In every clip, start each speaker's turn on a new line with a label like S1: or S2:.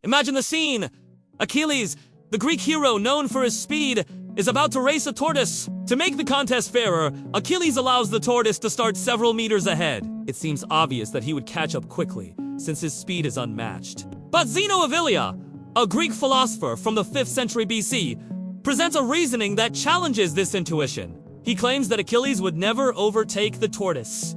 S1: Imagine the scene. Achilles, the Greek hero known for his speed, is about to race a tortoise. To make the contest fairer, Achilles allows the tortoise to start several meters ahead. It seems obvious that he would catch up quickly, since his speed is unmatched. But Zeno of Iliia, a Greek philosopher from the 5th century BC, presents a reasoning that challenges this intuition. He claims that Achilles would never overtake the tortoise.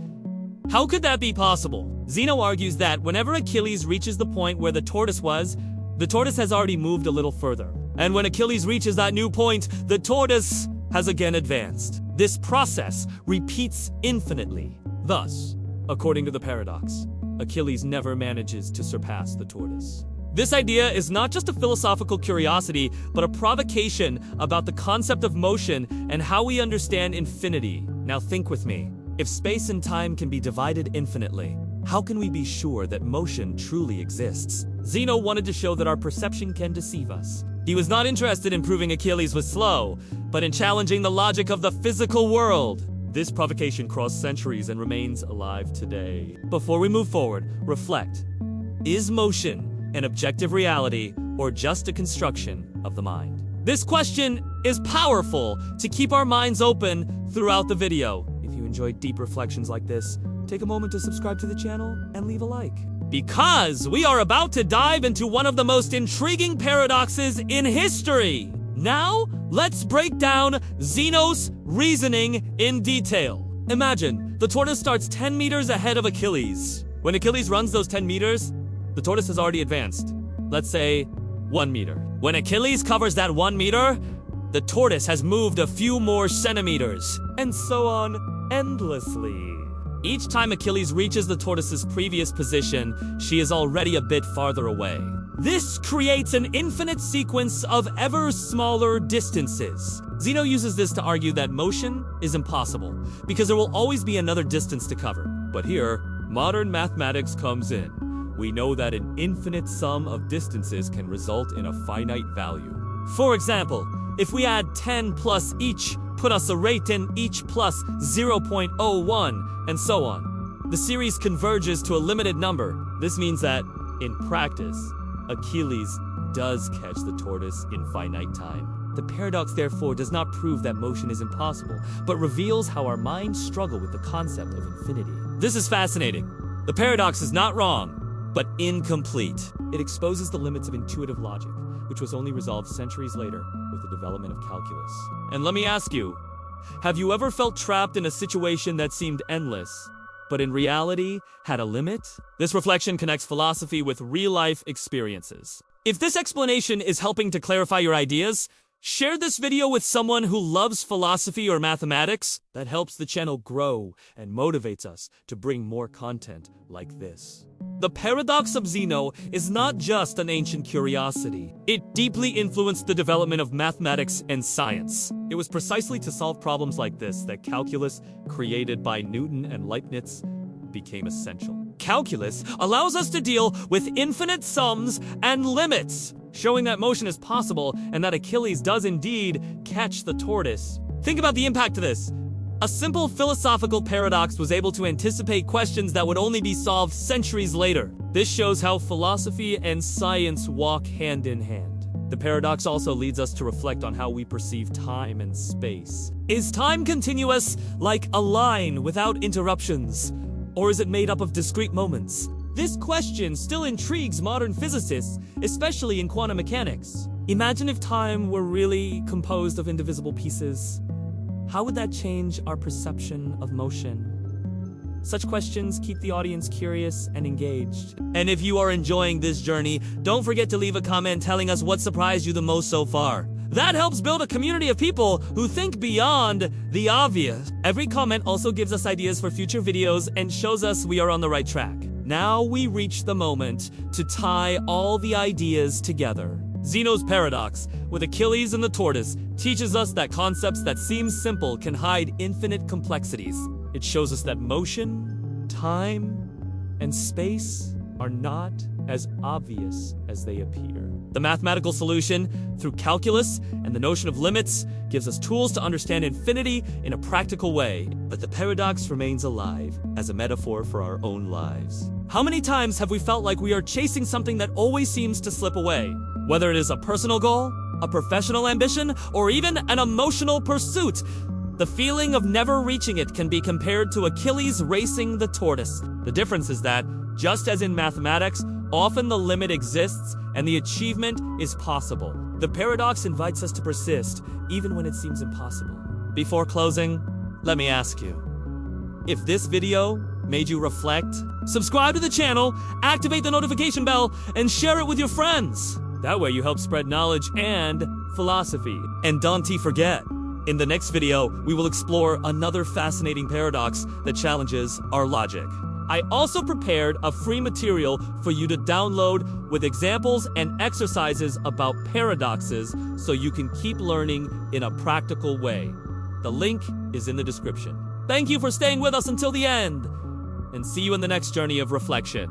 S1: How could that be possible? Zeno argues that whenever Achilles reaches the point where the tortoise was, the tortoise has already moved a little further. And when Achilles reaches that new point, the tortoise has again advanced. This process repeats infinitely. Thus, according to the paradox, Achilles never manages to surpass the tortoise. This idea is not just a philosophical curiosity, but a provocation about the concept of motion and how we understand infinity. Now think with me. If space and time can be divided infinitely, how can we be sure that motion truly exists? Zeno wanted to show that our perception can deceive us. He was not interested in proving Achilles was slow, but in challenging the logic of the physical world. This provocation crossed centuries and remains alive today. Before we move forward, reflect. Is motion an objective reality or just a construction of the mind? This question is powerful to keep our minds open throughout the video. If you enjoyed deep reflections like this, take a moment to subscribe to the channel and leave a like. Because we are about to dive into one of the most intriguing paradoxes in history. Now, let's break down Zeno's reasoning in detail. Imagine, the tortoise starts 10 meters ahead of Achilles. When Achilles runs those 10 meters, the tortoise has already advanced. Let's say 1 meter. When Achilles covers that 1 meter, the tortoise has moved a few more centimeters, and so on endlessly. Each time Achilles reaches the tortoise's previous position, she is already a bit farther away. This creates an infinite sequence of ever smaller distances. Zeno uses this to argue that motion is impossible, because there will always be another distance to cover. But here, modern mathematics comes in. We know that an infinite sum of distances can result in a finite value. For example, if we add 10 plus each, put us a rate in each plus 0.01, and so on. The series converges to a limited number. This means that, in practice, Achilles does catch the tortoise in finite time. The paradox, therefore, does not prove that motion is impossible, but reveals how our minds struggle with the concept of infinity. This is fascinating. The paradox is not wrong, but incomplete. It exposes the limits of intuitive logic, which was only resolved centuries later with the development of calculus. And let me ask you, have you ever felt trapped in a situation that seemed endless, but in reality had a limit? This reflection connects philosophy with real-life experiences. If this explanation is helping to clarify your ideas, share this video with someone who loves philosophy or mathematics. That helps the channel grow and motivates us to bring more content like this. The paradox of Zeno is not just an ancient curiosity. It deeply influenced the development of mathematics and science. It was precisely to solve problems like this that calculus, created by Newton and Leibniz, became essential. Calculus allows us to deal with infinite sums and limits, showing that motion is possible and that Achilles does indeed catch the tortoise. Think about the impact of this. A simple philosophical paradox was able to anticipate questions that would only be solved centuries later. This shows how philosophy and science walk hand in hand. The paradox also leads us to reflect on how we perceive time and space. Is time continuous, like a line without interruptions? Or is it made up of discrete moments? This question still intrigues modern physicists, especially in quantum mechanics. Imagine if time were really composed of indivisible pieces. How would that change our perception of motion? Such questions keep the audience curious and engaged. And if you are enjoying this journey, don't forget to leave a comment telling us what surprised you the most so far. That helps build a community of people who think beyond the obvious. Every comment also gives us ideas for future videos and shows us we are on the right track. Now we reach the moment to tie all the ideas together. Zeno's paradox, with Achilles and the tortoise, teaches us that concepts that seem simple can hide infinite complexities. It shows us that motion, time, and space are not as obvious as they appear. The mathematical solution, through calculus and the notion of limits, gives us tools to understand infinity in a practical way. But the paradox remains alive as a metaphor for our own lives. How many times have we felt like we are chasing something that always seems to slip away? Whether it is a personal goal, a professional ambition, or even an emotional pursuit, the feeling of never reaching it can be compared to Achilles racing the tortoise. The difference is that, just as in mathematics, often the limit exists and the achievement is possible. The paradox invites us to persist, even when it seems impossible. Before closing, let me ask you, if this video made you reflect, subscribe to the channel, activate the notification bell, and share it with your friends. That way you help spread knowledge and philosophy. And don't forget, in the next video, we will explore another fascinating paradox that challenges our logic. I also prepared a free material for you to download with examples and exercises about paradoxes so you can keep learning in a practical way. The link is in the description. Thank you for staying with us until the end, and see you in the next journey of reflection.